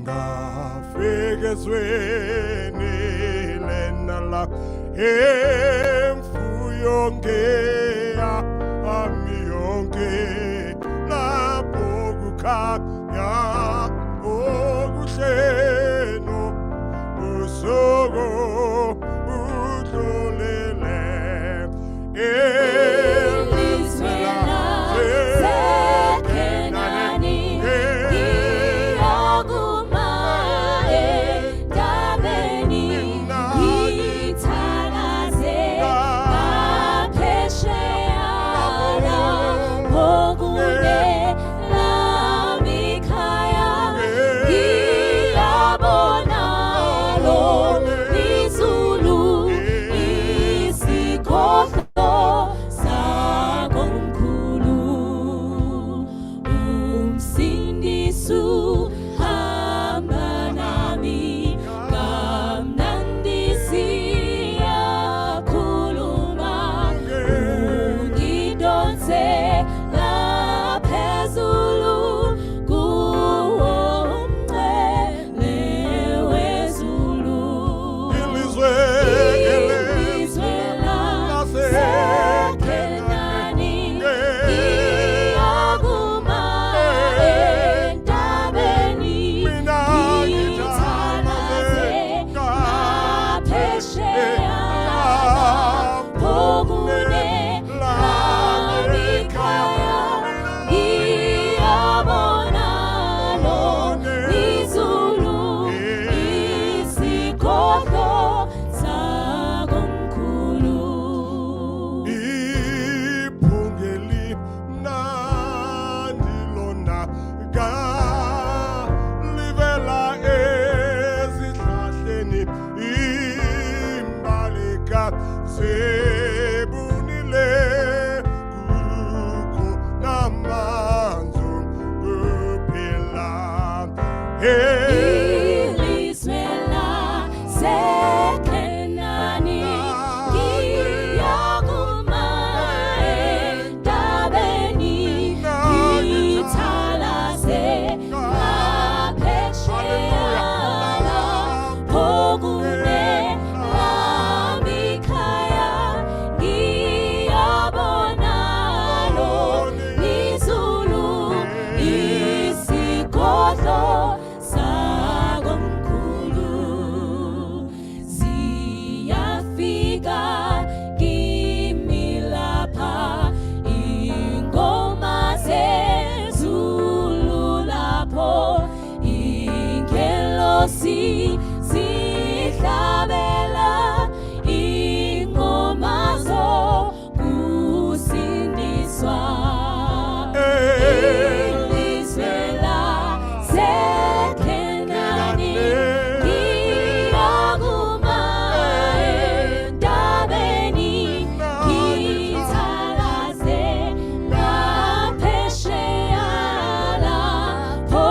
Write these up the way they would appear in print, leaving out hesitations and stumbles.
ngafika ezweni lena la emfuyo ngeya ami yonke lapho kukhanya okuhleno usuku udlulele sebunile kuko namanzo kuphela ilizwe laseKhenani ngiyakuma entabeni ngithalaze ngaphesheya lapho sihlabela ingoma zokusindiswa ilizwe laseKhenani ngiyakuma entabeni ngithalaze ngaphesheya lapho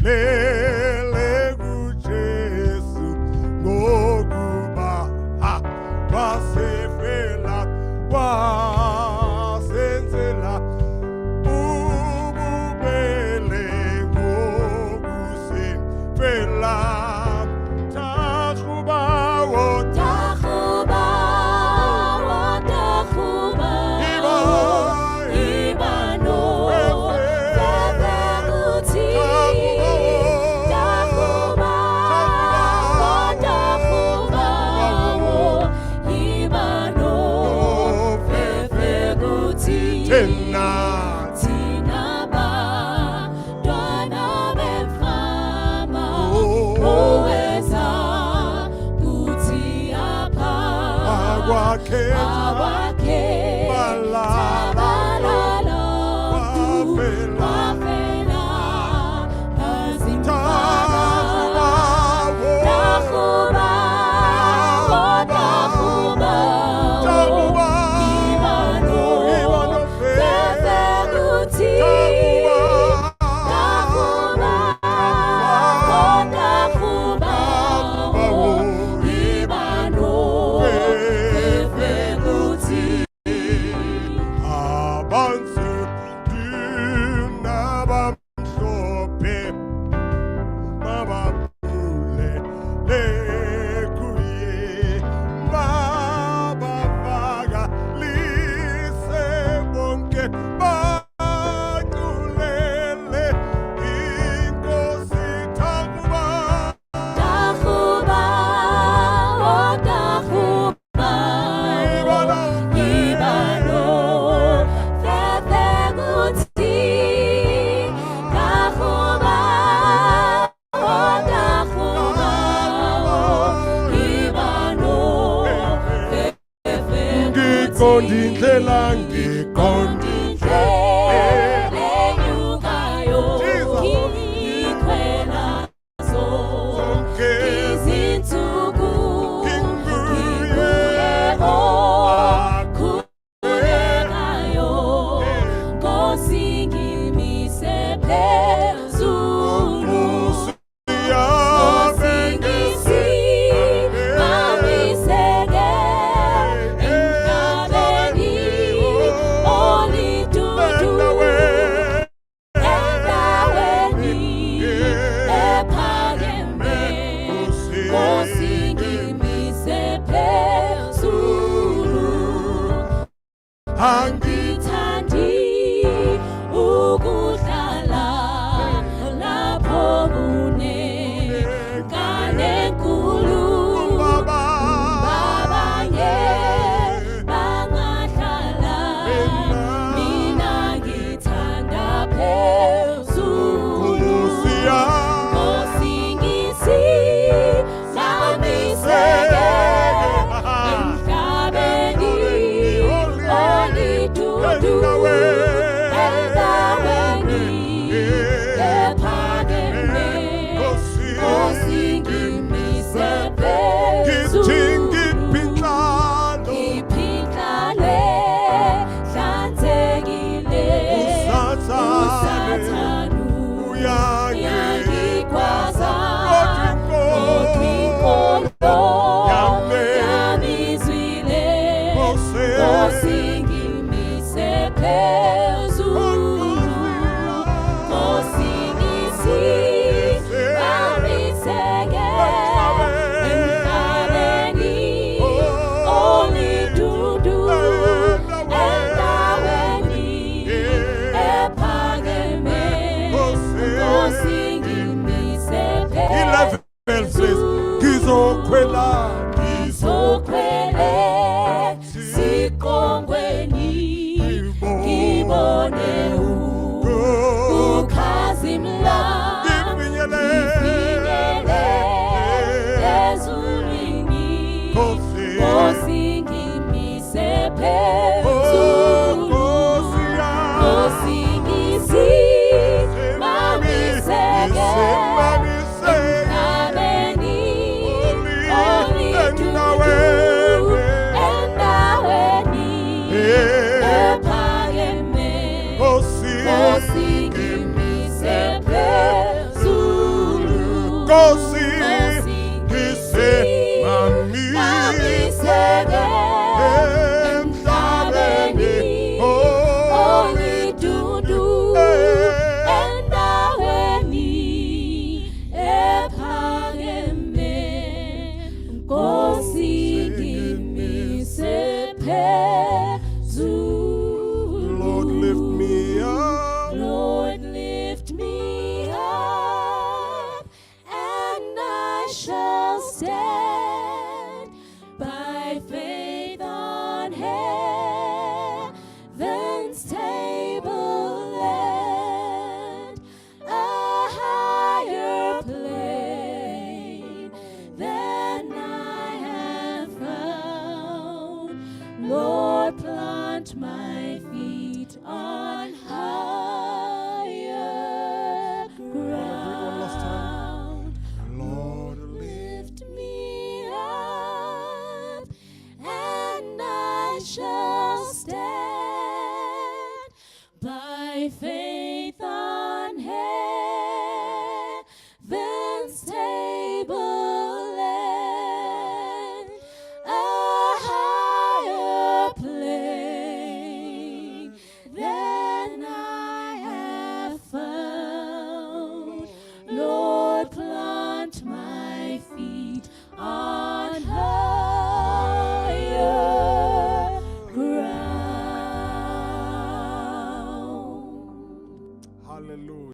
sebulele kuJesu ngokuba wasefela wasenzela ububele ngokusifela takuba thina thina bantwana bemfama Oh. oweza kuthi apha akwakhetha awakhe Balala. tabalala Wafela. wafela azimfaka Takubawo. Takuba, Takuba. Ibano, Ibano fe. Fefeguti, Takuba, Takuba, Ibano, Fefeguti. Abansu dinabamhlophe mababule lekuye mabafaka lise bonke batulele inkosi Takuba Takuba, Takuba, Ibano, Fefeguti, Takuba, Takuba, Ibano, ngiqonda indlela ngiqonda indlela enyukayo, Jesus. ngikhwela zonke izinsuku, ngibuye okhulekayo, Nkosi ngimise phezulu. Nkosi ngisimamiseke emhlabeni olidudu, endaweni ephakeme. Nkosi ngimise phezulu. Angithandi ukuhlala lapho kunengane enkulu. Babanye bangahlala, mina ngithanda phezulu. Nkosi ngisimamiseke emhlabeni olidudu, endaweni ephakeme. Nkosi ngimise phezulu. Ngiphihlale hlanzekile, usathanu uyangikwaza, kodwa inkolo yami izwile. Nkosi ngimise phezulu. Nkosi ngisimamiseke emhlabeni olidudu, endaweni ephakeme. Nkosi ngimise phezulu. ngizokhwela Ngizokhwele siqongweni, ngibone ukhazimla, ngifinyele ezulwini. Nkosi ngimise phezulu. Nkosi ngisimamiseke emhlabeni olidudu, endaweni ephakeme. Nkosi ngimise phezulu. Nkosi ngisimamiseke emhlabeni olidudu, endaweni ephakeme. Nkosi ngimise phezulu. Lord, lift me up. Lord, lift me up, and I shall stand by faith on heaven's my faith on heaven's table land, a higher plane than I have found. Lord, plant my feet on higher ground. Hallelujah.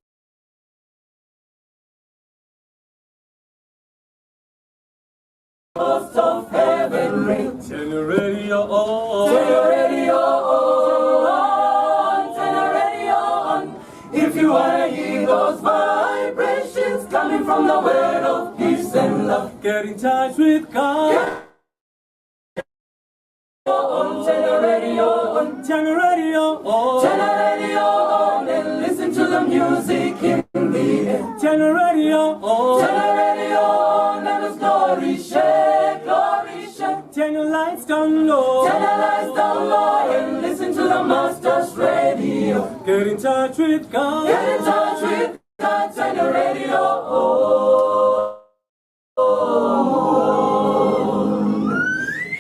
Host of heaven ring. Turn your radio on. Turn your radio on. Turn your radio on. If you wanna hear those vibrations coming from the word of peace and love, Get in touch with God. on. Turn your radio on. Turn your radio on. Turn your radio on and listen to the music in the air. Turn your radio on. Turn your radio on and the glory share, glory share. Turn your lights down low. Turn your lights down low and listen to the Master's radio. Get in touch with God. Get in touch with God, turn your radio on.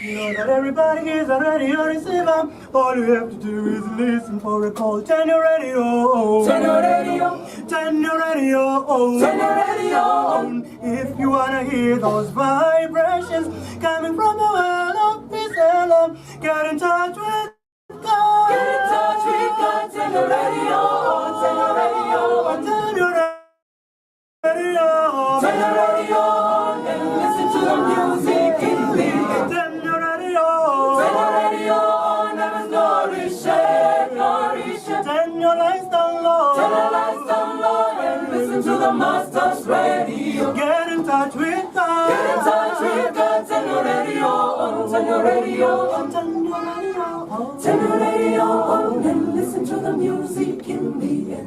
You know that everybody is a radio receiver. All you have to do is listen for a call. Turn your radio on. Turn your radio, Turn your radio on. turn your radio on. If you wanna hear those vibrations coming from the world of peace and love, get in touch with God. Get in touch with God, turn your radio on, turn your radio on. Turn your radio on. Turn your radio on and listen to the music in the air. Turn your radio Turn your on. radio on and the glory share, glory share. Turn your lights down low. Turn your lights down low and listen to the Master's radio. Get in touch with God. Get in touch with God, turn your radio on, turn your radio on. Turn your radio on. Turn your radio on and listen to the music in the air.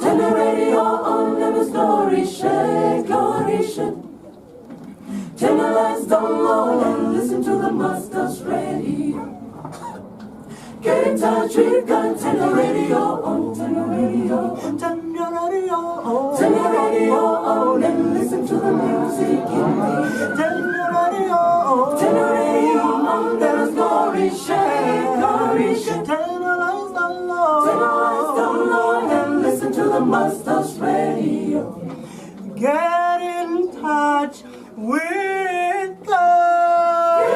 Turn your radio on and the glory share, glory share. Turn your lights down low and listen to the Master's radio. Get in touch with God, turn your radio on, turn your radio on. Turn your radio on. Turn your radio on and listen to the music in the air. Turn your radio on. Turn your radio on, there is glory share, glory share. Turn your lights down low. Turn your lights down low and listen to the Master's radio. Get in touch with God.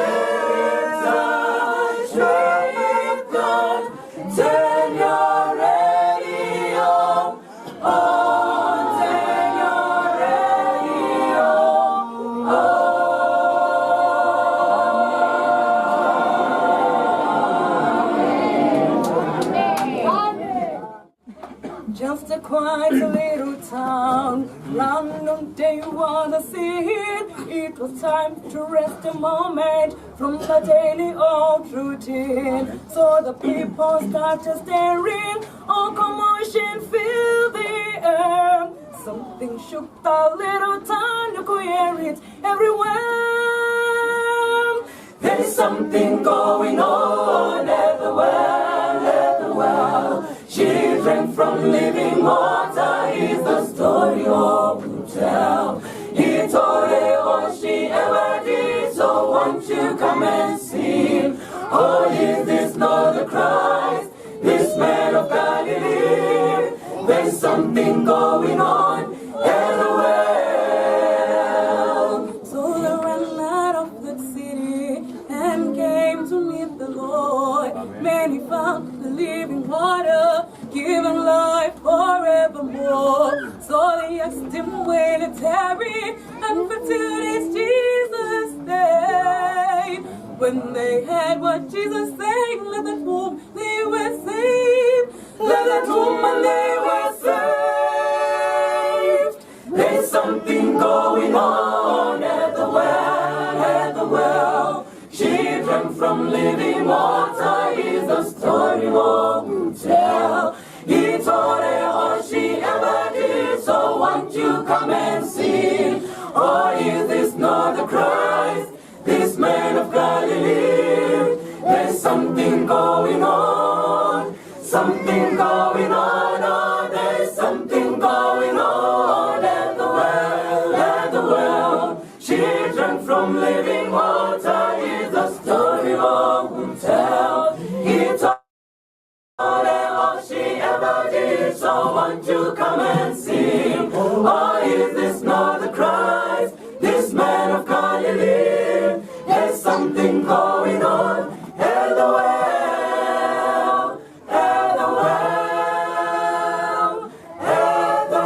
Touch with God. Turn your radio on. Turn your radio on. Just a quiet little town, random day you wanna see it. It was time to rest a moment from the daily old routine. So the people started staring, all commotion filled the air. Something shook the little town, you could hear it everywhere. There is something going on at the well, at the well. She drank from living water, is the story of who tell. He told her all she ever did, so won't you come and see? Oh, is this not the Christ, this man of Galilee? There's something going on at the well. So they ran out of the city and came to meet the Lord. Many found the living water, giving life forevermore. So they asked him when it's tarry, and for 2 days Jesus stayed. When they heard what Jesus said, let that womb they were saved. Let that woman they were saved. There's something going on at the well, at the well. She drank from living water, is the story of who tell. He told her all she ever did, so won't you come and see? Or is this not the Christ, this man of Galilee? There's something going on, something going on. someone to come and sing. Oh, is this not the Christ, this man of Galilee? There's something going on at the well, at the well, at the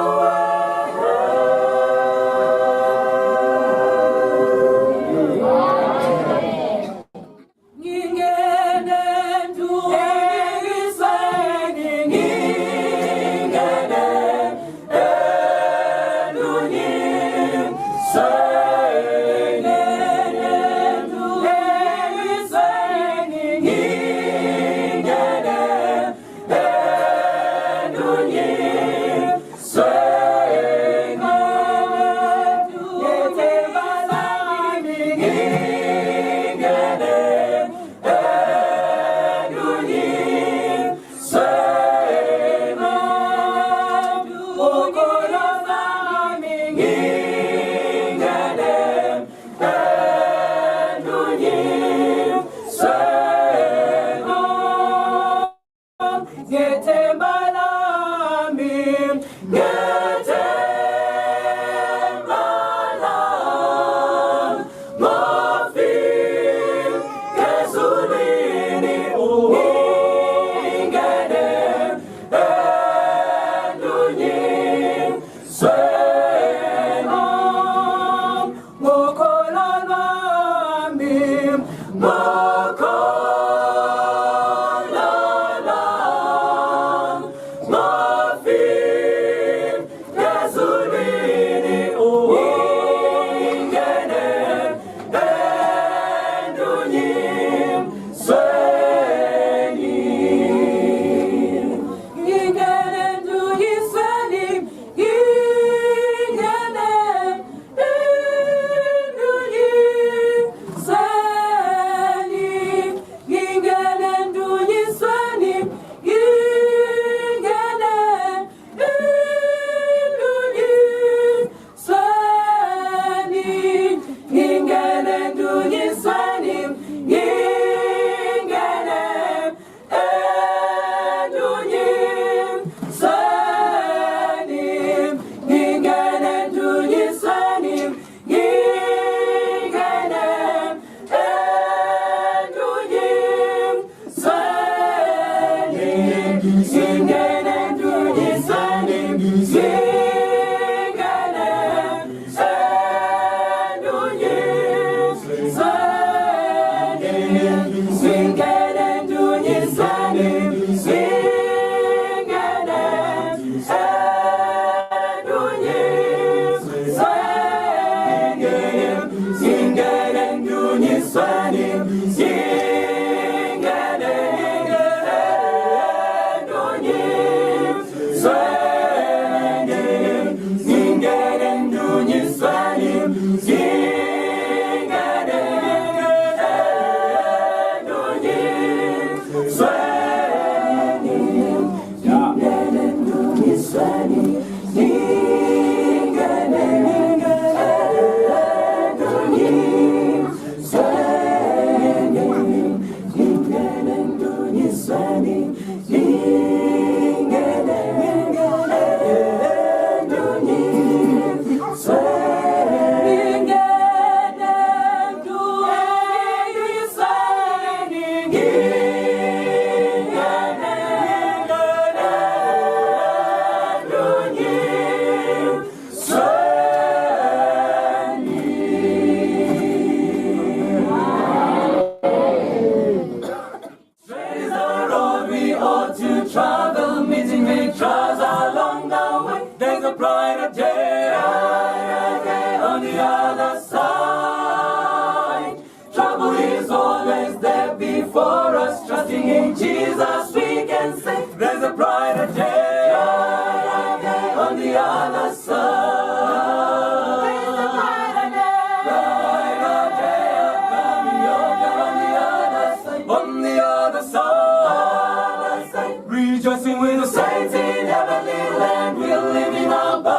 Rejoicing with the saints in heavenly land, we're living above.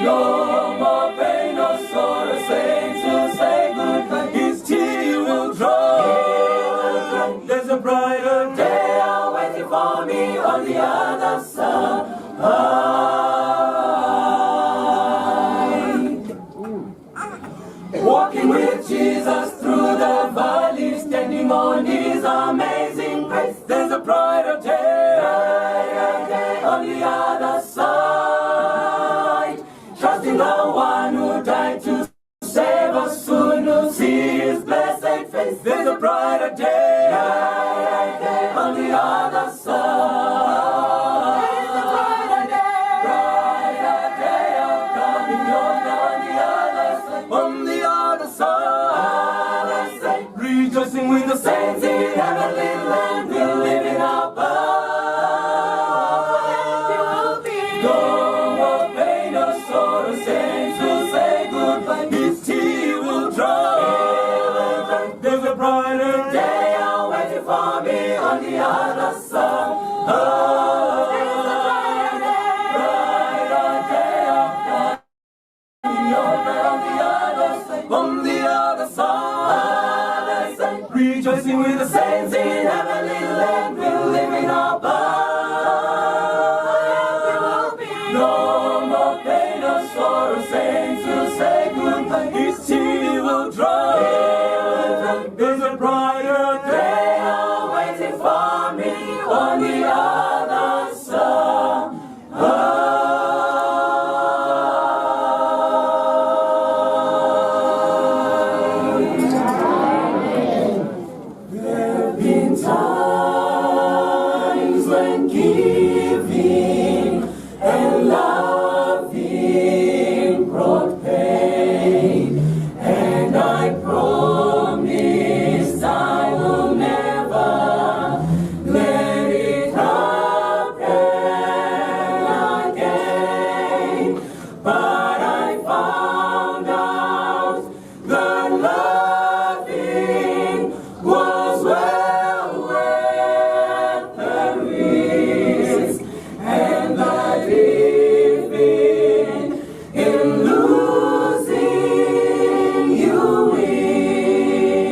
No more pain, no sorrow, saints will say goodbye. His tear will dry. There's a brighter day. on His amazing grace. There's a brighter day on the other side. Trusting the one who died to save us, soon to see His blessed face. There's a brighter day on the other side. There's a brighter day of coming on the other side. On the other side, rejoicing with the saints in heavenly land. We'll live in our bound. No more pain or sorrow. Saints will say goodbye. His tea will dry. There's a brighter day awaiting for me on the other side. On the other side, rejoicing with the saints in heavenly land. We'll live in our bound. No more pain or sorrow. Saints will say goodbye. His tea will dry. There's a brighter day awaiting for me on the other side. There've been times when giving and loving brought pain, and I promised I will never let it happen again. But I found out that loving was well worth the risk, and that living in losing you win.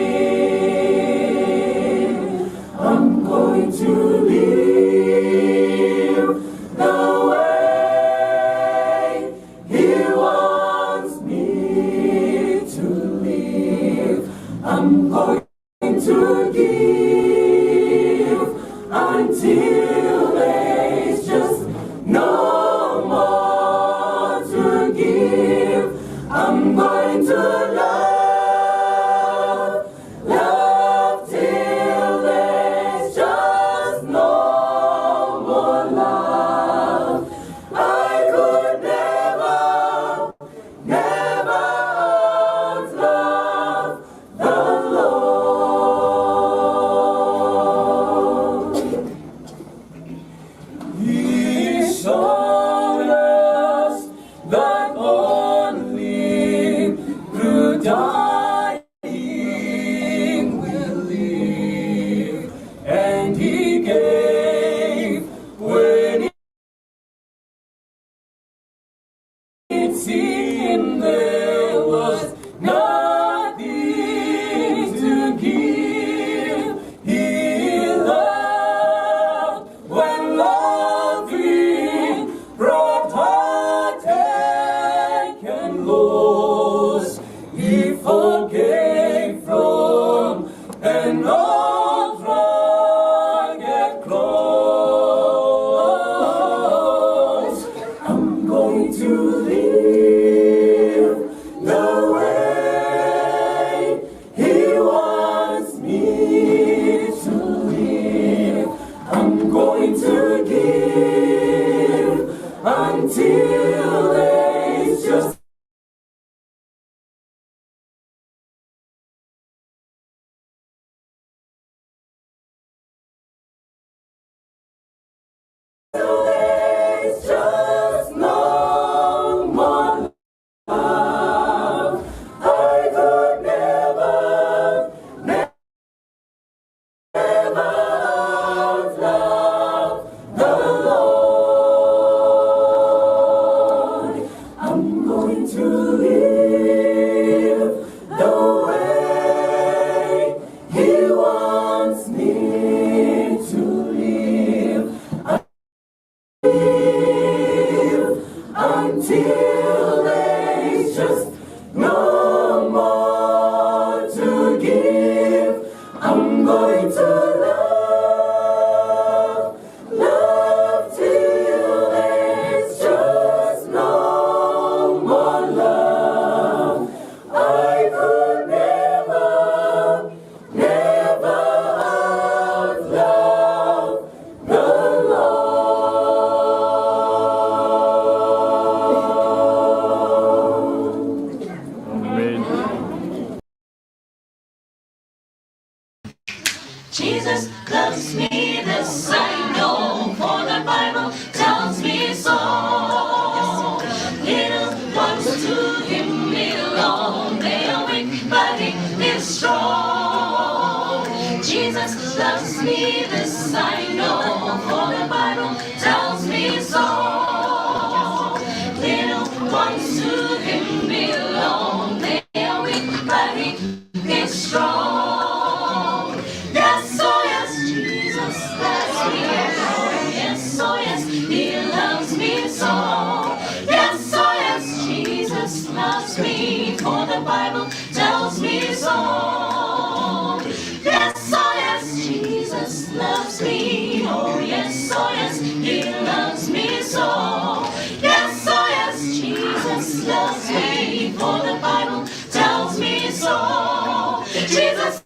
I'm going to live the way He wants me to live. I'm going to give until there's just no more to give. I'm going to love till there's just no more love. I could never outlove the Lord. He showed us that only through dying we'll live, and He gave when it seemed there was nothing to give. He loved when loving brought heartache and loss. He forgave from an old rugged cross. I'm going to live the way He wants me to live. I'm going to give until there's just I'm going to love till there's just no more love. I could never outlove the Lord. Amen. Jesus loves me, this I know, for the Bible tells me so. Little ones to him belong, they are weak, but he is strong. Jesus loves me, this I know, for the Bible tells me so. Little ones to him belong, they are weak, but he is strong. Yes, oh yes, Jesus loves me. Yes, oh yes, he loves me so. Yes, oh yes, Jesus loves me, for the Bible tells me so. Yes, oh yes, Jesus loves me. Oh yes, he loves me so. Yes, oh yes, Jesus loves me, for the Bible tells me so. Jesus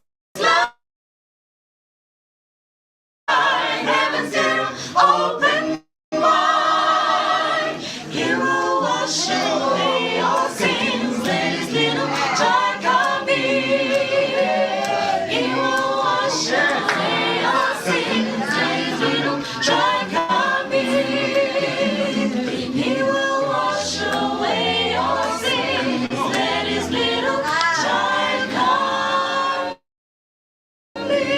heaven's gate open wide. He will wash away all sins. Let his little child come in. He will wash away all sins. Let his little child come in. He will wash away all sins. Let his little child come in.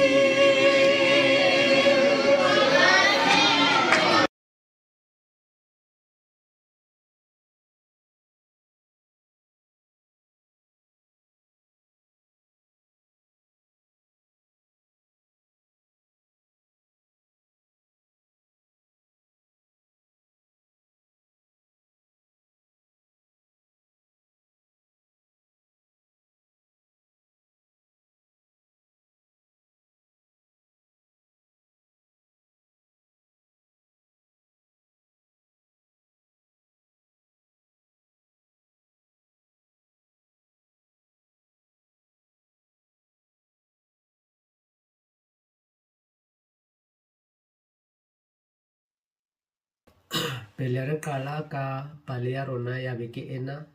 Pele re qala ka pale ya rona ya beke ena,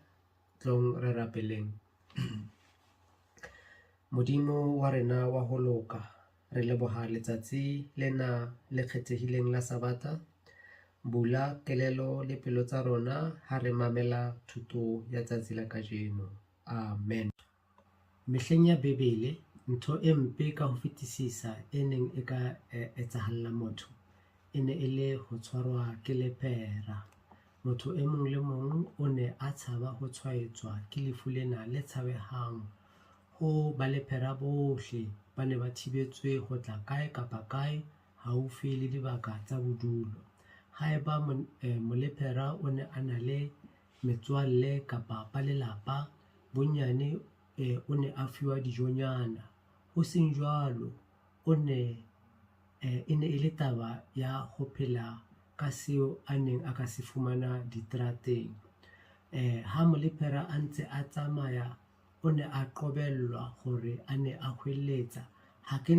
tlong re rapeleng. Modimo wa rena wa ho loka, re leboha letsatsi lena le kgethehileng la Sabata. Bula kelelo le pelo tsa rona ha re mamela thuto ya tsatsi la kajeno. Amen. Mehleng ya Bebele, ntho e mpe ka ho fetisisa e neng e ka etsahalla motho e ne e le ho tshwarwa ke lepera. Motho e mong le mong o ne a tshaba ho tshwaetswa ke lefu lena le tshabehang. Ho ba lepera bohle ba ne ba thibetswe ho tla kae kapa kae haufi le dibaka tsa bodulo. Haeba molepera o ne a na le metswalle kapa ba lelapa, bonyane o ne a fiwa dijonyana. Ho seng jwalo, e ne e le taba ya ho phela ka seo a neng a ka se fumana diterateng. Ha molepera a ntse a tsamaya, o ne a qobellwa hore a ne a hweletsa. Ha ke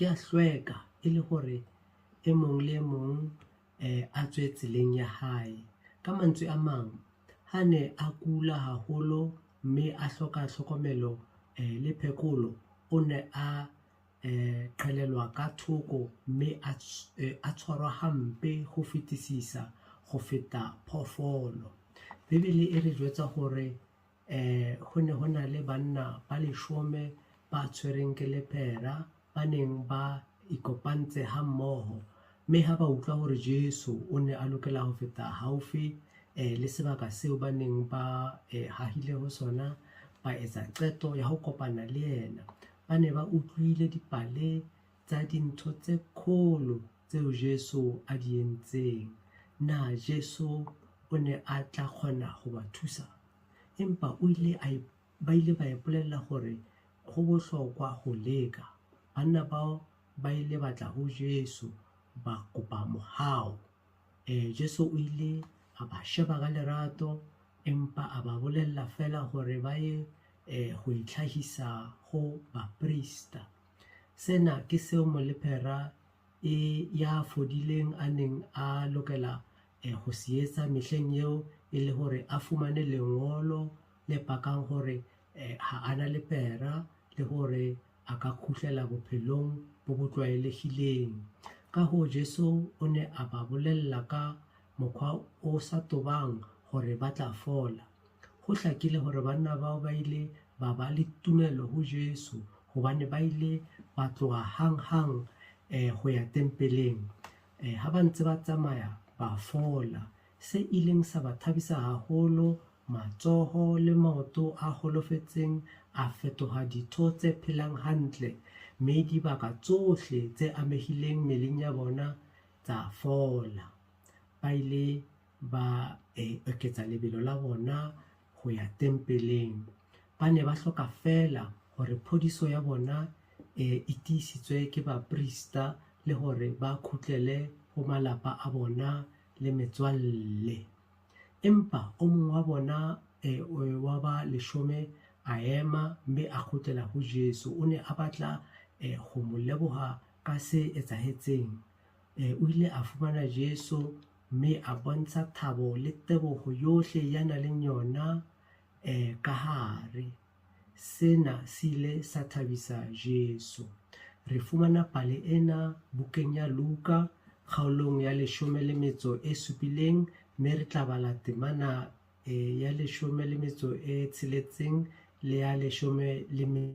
a hlweka e le hore e mong le mong a tswe tseleng ya hae. Ka mantswe a mang, ha ne a kula haholo mme a hloka hlokomelo le phekolo, o ne a qhelelwa ka thoko mme a tshwarwa hampe ho fetisisa ho feta phoofolo. Bebele e re jwetsa hore ho ne ho na le banna ba 10 ba tshwereng ke lepera, ba neng ba ikopantse ha mmoho, mme ha ba utlwa hore Jesu o ne a lokela ho feta haufi le sebaka seo ba neng ba hahile ho sona, ba etsa qeto ya ho kopana le yena. Ba ne ba utlwile dipale tsa dintho tse kgolo tseo Jesu a di entseng. Na Jesu o ne a tla kgona ho ba thusa? Empa ba ile ba ipolella hore ho bohlokwa ho leka. banna bao ba ile batla ho Jesu ba kopa mohao. Jesu o ile a ba sheba ka lerato, empa a ba bolella fela hore ba ye ho itlhahisa ho baprista. Sena ke seo molepera ya fodileng a neng a lokela ho se etsa mehleng eo, e le hore a fumane lengolo le pakang hore ha ana lepera le hore a ka kgutlela bophelong bo bo tlwaelehileng. Ka hoo Jesu o ne a ba bolella ka mokgwa o sa tobang hore ba tla fola. Ho hlakile hore banna bao ba ile ba ba le tumelo ho Jesu hobane ba ile ba tloga hang ho ya tempeleng. Ha ba ntse ba tsamaya ba fola, se ileng sa ba thabisa haholo. Matsoho le maoto a holofetseng a fetoha ditho tse phelang hantle, mme dibaka tsohle tse amehileng meleng ya bona tsa fola. Ba ile ba eketsa lebelo la bona ho ya tempeleng. Ba ne ba hloka fela hore phodiso ya bona e tiisitswe ke baprista le hore ba khutlele ho malapa a bona le metswalle. Empa o mong wa bona wa ba 10 a ema mme a kgutlela ho Jesu. O ne a batla ho mo leboha ka se etsahetseng. O ile a fumana Jesu mme a bontsha thabo le teboho yohle ya nang le yona ka hare. Sena se ile sa thabisa Jesu. Re fumana pale ena bukeng ya Luka kgaolong ya 17, mme re tla bala temana ya 16 le ya 17.